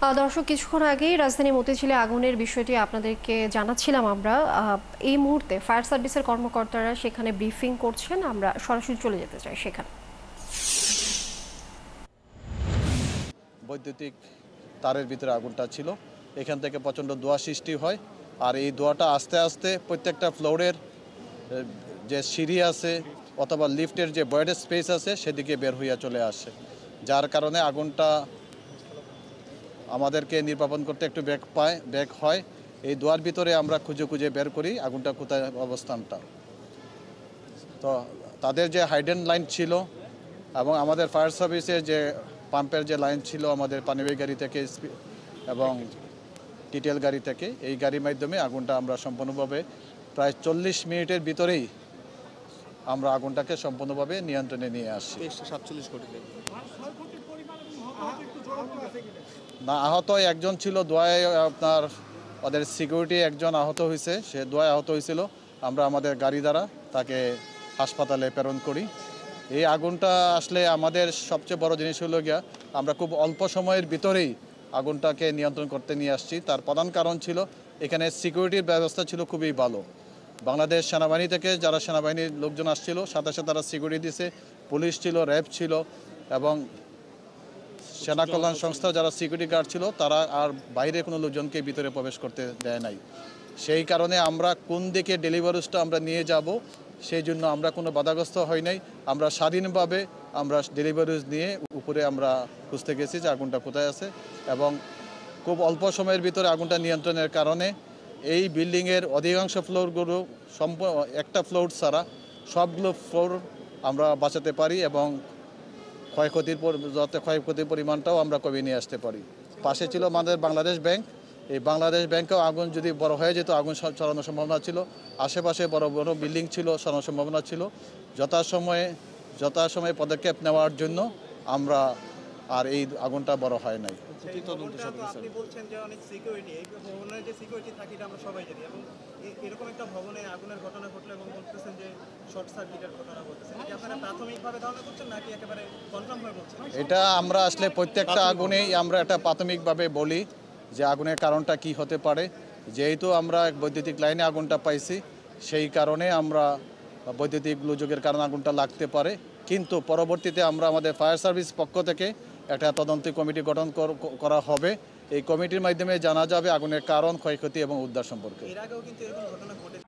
দর্শক, কিছুক্ষণ আগেই রাজধানী মতিঝিলে আগুনের বিষয়টি আপনাদেরকে জানাচ্ছিলাম আমরা। এই মুহূর্তে ফায়ার সার্ভিসের কর্মকর্তারা সেখানে ব্রিফিং করছেন। আমরা সরাসরি চলে যেতে চাই সেখানে। বৈদ্যুতিক তারের ভিতরে আগুনটা ছিল, এখান থেকে প্রচণ্ড ধোঁয়া সৃষ্টি হয়। আর এই ধোঁয়াটা আস্তে আস্তে প্রত্যেকটা ফ্লোরের যে সিঁড়ি আছে অথবা লিফটের যে বয়েড স্পেস আছে সেদিকে বের হইয়া চলে আসে, যার কারণে আগুনটা আমাদেরকে নির্বাপন করতে একটু ব্যাক হয়। এই ধোঁয়ার ভিতরে আমরা খুঁজে খুঁজে বের করি আগুনটা কোথায় অবস্থানটা। তো তাদের যে হাইডেন লাইন ছিল এবং আমাদের ফায়ার সার্ভিসের যে পাম্পের যে লাইন ছিল আমাদের পানিবাহী গাড়ি থেকে এবং ডিটেল গাড়ি থেকে, এই গাড়ির মাধ্যমে আগুনটা আমরা সম্পূর্ণভাবে প্রায় 40 মিনিটের ভিতরেই আমরা আগুনটাকে সম্পূর্ণভাবে নিয়ন্ত্রণে নিয়ে আসি। 47 কোটি না, আহত একজন ছিল, দোয়ায় আপনার ওদের সিকিউরিটি একজন আহত হয়েছে, সে দোয়ায় আহত হয়েছিল। আমরা আমাদের গাড়ি দ্বারা তাকে হাসপাতালে প্রেরণ করি। এই আগুনটা আসলে আমাদের সবচেয়ে বড় জিনিস হলো গিয়া আমরা খুব অল্প সময়ের ভিতরেই আগুনটাকে নিয়ন্ত্রণ করতে নিয়ে আসছি। তার প্রধান কারণ ছিল এখানে সিকিউরিটির ব্যবস্থা ছিল খুবই ভালো। বাংলাদেশ সেনাবাহিনী থেকে যারা সেনাবাহিনীর লোকজন আসছিল সাথে সাথে তারা সিকিউরিটি দিছে, পুলিশ ছিল, র্যাব ছিল এবং সেনা কল্যাণ সংস্থা যারা সিকিউরিটি গার্ড ছিল তারা আর বাইরে কোনো লোকজনকে ভিতরে প্রবেশ করতে দেয় নাই। সেই কারণে আমরা কোন দিকে ডেলিভারিসটা আমরা নিয়ে যাব সেই জন্য আমরা কোনো বাধাগ্রস্ত হই নাই। আমরা স্বাধীনভাবে আমরা ডেলিভারিজ নিয়ে উপরে আমরা খুঁজতে গেছি যে আগুনটা কোথায় আছে, এবং খুব অল্প সময়ের ভিতরে আগুনটা নিয়ন্ত্রণের কারণে এই বিল্ডিংয়ের অধিকাংশ ফ্লোরগুলো একটা ফ্লোর ছাড়া সবগুলো ফ্লোর আমরা বাঁচাতে পারি এবং ক্ষয়ক্ষতির পরিমাণটাও আমরা কমিয়ে নিয়ে আসতে পারি। পাশে ছিল আমাদের বাংলাদেশ ব্যাংক। এই বাংলাদেশ ব্যাংকেও আগুন যদি বড় হয়ে যেত আগুন ছড়ানোর সম্ভাবনা ছিল। আশেপাশে বড় বড় বিল্ডিং ছিল, ছড়ানোর সম্ভাবনা ছিল। যথাসময়ে পদক্ষেপ নেওয়ার জন্য আমরা আর এই আগুনটা বড় হয় নাই। আপনি বলছেন যে অনেক সিকিউরিটি, এই ভবনের যে সিকিউরিটি থাকে এটা আমরা সবাই জানি, এবং এরকম একটা ভবনে আগুনের ঘটনা ঘটলো এবং বলতেছেন যে শর্ট সার্কিটের ঘটনা ঘটেছে, কি আপনারা প্রাথমিকভাবে ধারণা করছেন নাকি একেবারে কনফার্ম হয়ে বলছেন? এটা আমরা আসলে প্রত্যেকটা আগুনেই আমরা এটা প্রাথমিকভাবে বলি যে আগুনের কারণটা কি হতে পারে। যেহেতু আমরা বৈদ্যুতিক লাইনে আগুনটা পাইছি সেই কারণে আমরা বৈদ্যুতিক গোলযোগের কারণে আগুনটা লাগতে পারে, কিন্তু পরবর্তীতে আমরা আমাদের ফায়ার সার্ভিস পক্ষ থেকে একটা তদন্ত কমিটি গঠন করা হবে। এই কমিটির মাধ্যমে জানা যাবে আগুনের কারণ, ক্ষয়ক্ষতি এবং উদ্ধার সম্পর্কে। এর আগেও কিন্তু এরকম ঘটনা ঘটেছে।